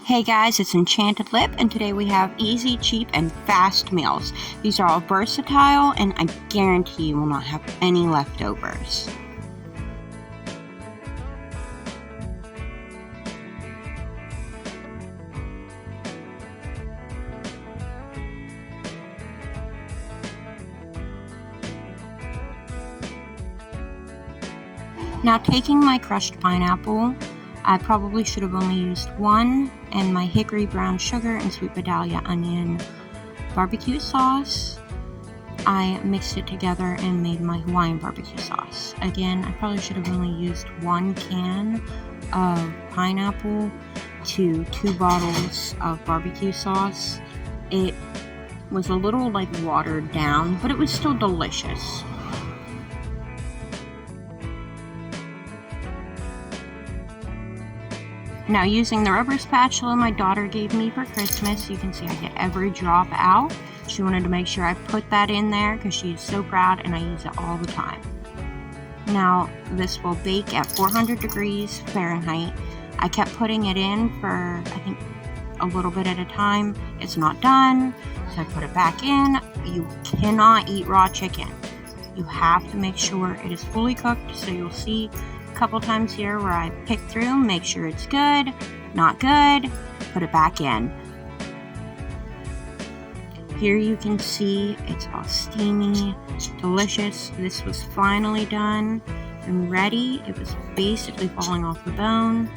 Hey guys, it's Enchanted Lip, and today we have easy, cheap, and fast meals. These are all versatile, and I guarantee you will not have any leftovers. Now, taking my crushed pineapple, I probably should have only used one, and my hickory brown sugar and sweet Vidalia onion barbecue sauce. I mixed it together and made my Hawaiian barbecue sauce. Again, I probably should have only used one can of pineapple to 2 bottles of barbecue sauce. It was a little watered down, but it was still delicious. Now, using the rubber spatula my daughter gave me for Christmas, you can see I get every drop out. She wanted to make sure I put that in there because she is so proud and I use it all the time. Now, this will bake at 400 degrees Fahrenheit. I kept putting it in for, I think, a little bit at a time. It's not done, so I put it back in. You cannot eat raw chicken. You have to make sure it is fully cooked, so you'll see a couple times here where I pick through, make sure it's good, not good, put it back in. Here you can see it's all steamy, delicious. This was finally done and ready. It was basically falling off the bone.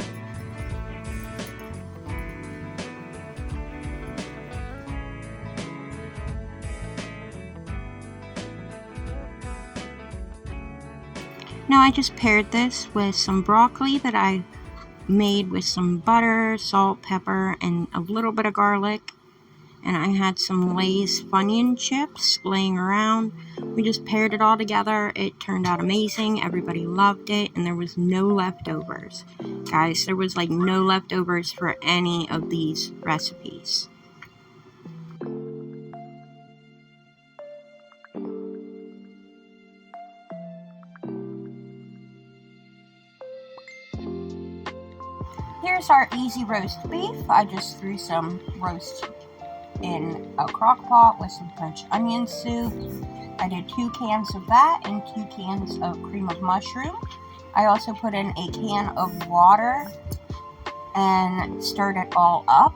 Now I just paired this with some broccoli that I made with some butter, salt, pepper, and a little bit of garlic. And I had some Lay's Funyun chips laying around. We just paired it all together. It turned out amazing. Everybody loved it, and there was no leftovers. Guys, there was no leftovers for any of these recipes. Here's our easy roast beef. I just threw some roast in a crock pot with some French onion soup. I did 2 cans of that and 2 cans of cream of mushroom. I also put in a can of water and stirred it all up.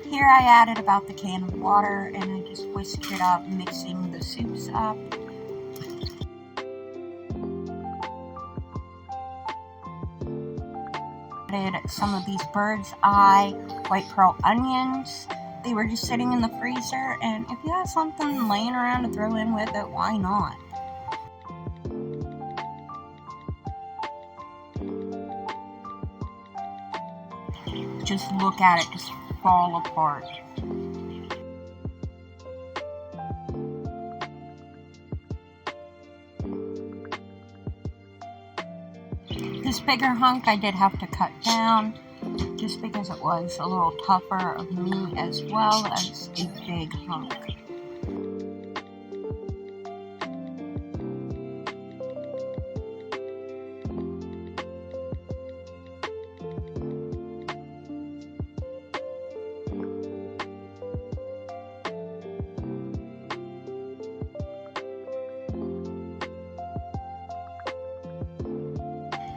Here I added about the can of water and I just whisked it up, mixing the soups up. Added some of these bird's eye white pearl onions. They were just sitting in the freezer, and if you have something laying around to throw in with it, why not? Just look at it just fall apart. This bigger hunk I did have to cut down just because it was a little tougher of me as well as a big hunk.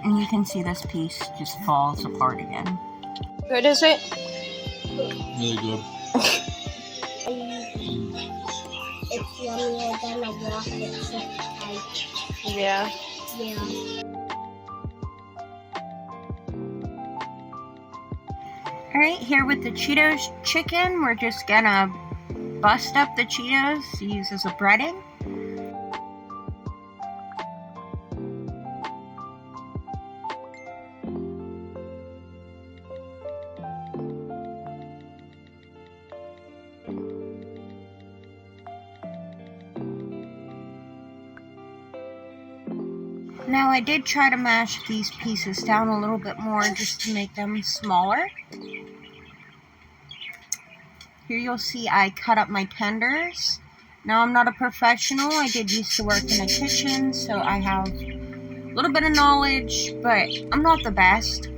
And you can see this piece just falls apart again. Good, is it? Really good. It's yummier than a rocket chip. Yeah. Yeah. Alright, here with the Cheetos chicken, we're just gonna bust up the Cheetos to use as a breading. Now I did try to mash these pieces down a little bit more just to make them smaller. Here you'll see I cut up my tenders Now, I'm not a professional. I did used to work in a kitchen, so I have a little bit of knowledge, but I'm not the best.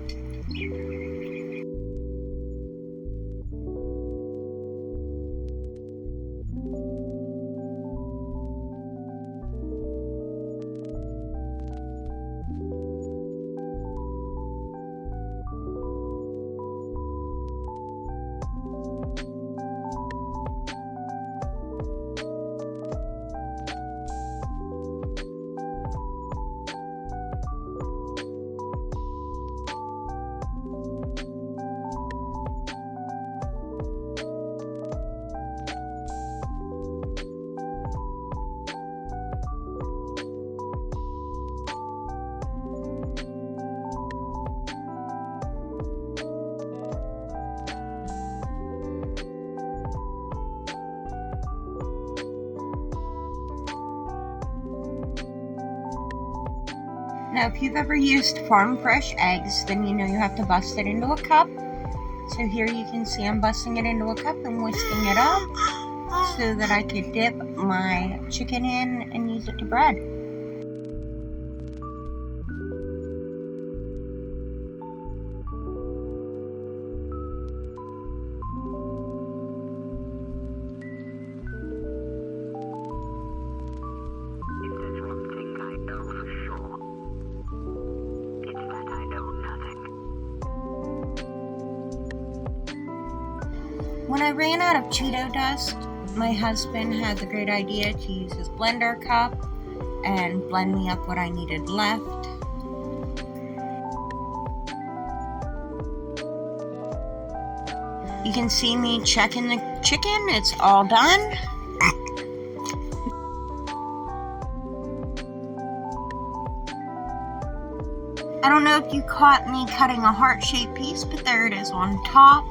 Now, if you've ever used farm fresh eggs, then you know you have to bust it into a cup. So here you can see I'm busting it into a cup and whisking it up so that I could dip my chicken in and use it to bread. When I ran out of Cheeto dust, my husband had the great idea to use his blender cup and blend me up what I needed left. You can see me checking the chicken. It's all done. I don't know if you caught me cutting a heart-shaped piece, but there it is on top.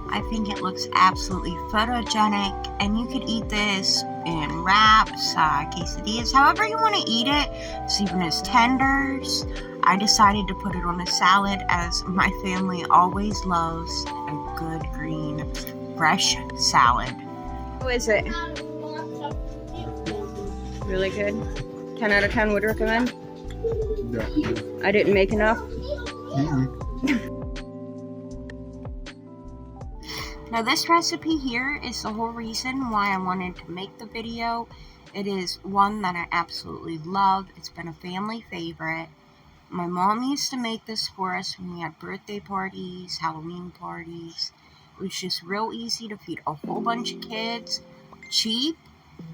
I think it looks absolutely photogenic, and you could eat this in wraps, quesadillas, however you want to eat it. It's even as tenders. I decided to put it on a salad, as my family always loves a good green fresh salad. How is it? Really good? 10 out of 10 would recommend? Yeah. I didn't make enough? Now, this recipe here is the whole reason why I wanted to make the video. It is one that I absolutely love. It's been a family favorite. My mom used to make this for us when we had birthday parties, Halloween parties. It was just real easy to feed a whole bunch of kids, cheap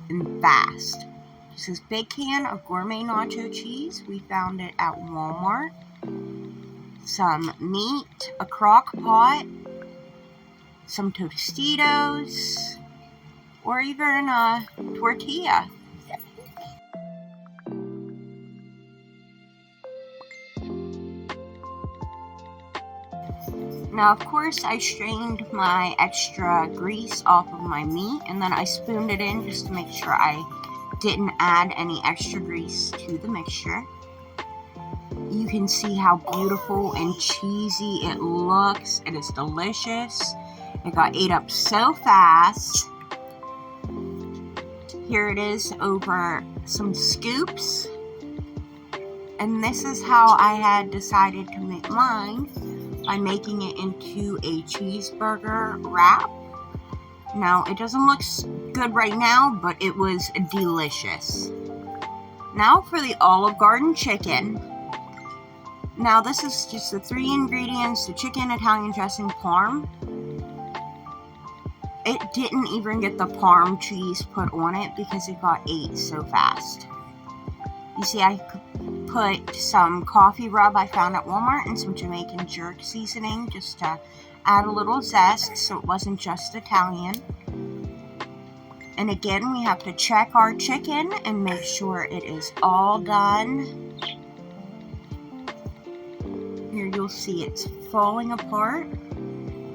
and fast. It's this big can of gourmet nacho cheese. We found it at Walmart. Some meat, a crock pot, some Tostitos, or even a tortilla. Now, of course, I strained my extra grease off of my meat, and then I spooned it in just to make sure I didn't add any extra grease to the mixture. You can see how beautiful and cheesy it looks. It is delicious. It got ate up so fast. Here it is over some scoops. And this is how I had decided to make mine, by making it into a cheeseburger wrap. Now, it doesn't look good right now, but it was delicious. Now for the Olive Garden chicken. Now, this is just the 3 ingredients: the chicken, Italian dressing, parm. It didn't even get the parm cheese put on it because it got ate so fast. You see, I put some coffee rub I found at Walmart and some Jamaican jerk seasoning just to add a little zest so it wasn't just Italian. And again, we have to check our chicken and make sure it is all done. Here you'll see it's falling apart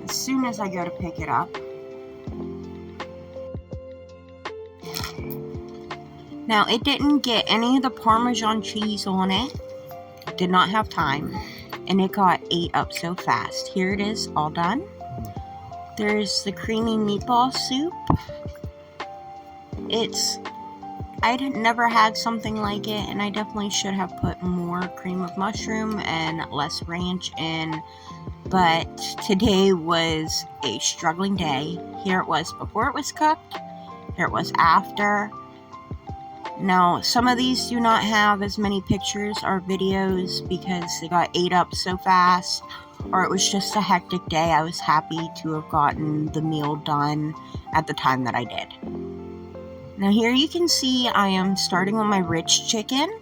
as soon as I go to pick it up. Now, it didn't get any of the Parmesan cheese on it. Did not have time. And it got ate up so fast. Here it is, all done. There's the creamy meatball soup. I'd never had something like it, and I definitely should have put more cream of mushroom and less ranch in, but today was a struggling day. Here it was before it was cooked, here it was after. Now, some of these do not have as many pictures or videos because they got ate up so fast, or it was just a hectic day. I was happy to have gotten the meal done at the time that I did. Now here you can see I am starting on my rich chicken.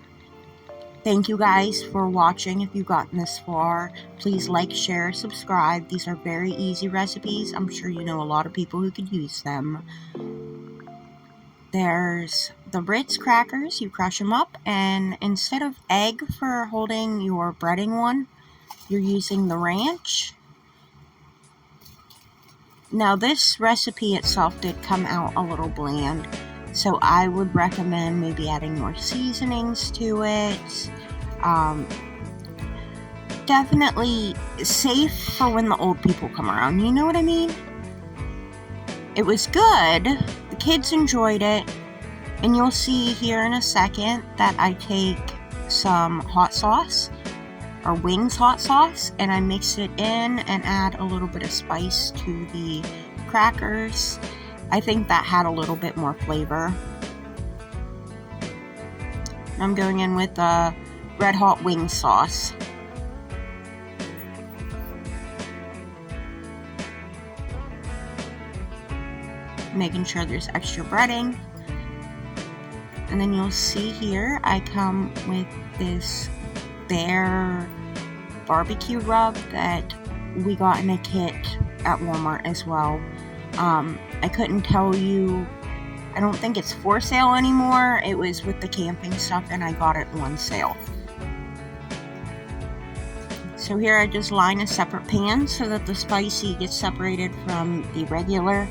Thank you guys for watching. If you've gotten this far, please like, share, subscribe. These are very easy recipes. I'm sure you know a lot of people who could use them. There's the Ritz crackers. You crush them up, and instead of egg for holding your breading one, you're using the ranch. Now this recipe itself did come out a little bland, so I would recommend maybe adding more seasonings to it. Definitely safe for when the old people come around, you know what I mean? It was good, the kids enjoyed it, and you'll see here in a second that I take some hot sauce, or Wings hot sauce, and I mix it in and add a little bit of spice to the crackers. I think that had a little bit more flavor. I'm going in with Red Hot Wing sauce. Making sure there's extra breading. And then you'll see here I come with this Bear barbecue rub that we got in a kit at Walmart as well. I couldn't tell you, I don't think it's for sale anymore. It was with the camping stuff and I got it on sale. So here I just line a separate pan so that the spicy gets separated from the regular.